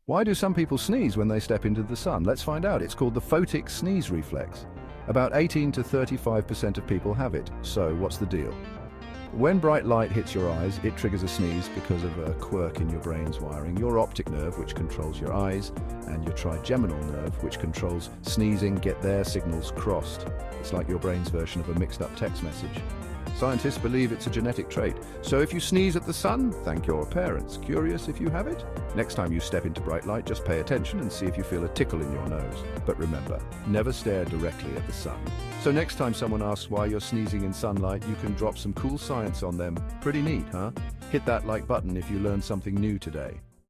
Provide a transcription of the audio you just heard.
Why do some people sneeze when they step into the sun? Let's find out. It's called the photic sneeze reflex. About 18 to 35% of people have it. So what's the deal? When bright light hits your eyes, it triggers a sneeze because of a quirk in your brain's wiring. Your optic nerve, which controls your eyes, and your trigeminal nerve, which controls sneezing, get their signals crossed. It's like your brain's version of a mixed-up text message. Scientists believe it's a genetic trait. So if you sneeze at the sun, thank your parents. Curious if you have it? Next time you step into bright light, just pay attention and see if you feel a tickle in your nose. But remember, never stare directly at the sun. So next time someone asks why you're sneezing in sunlight, you can drop some cool science on them. Pretty neat, huh? Hit that like button if you learned something new today.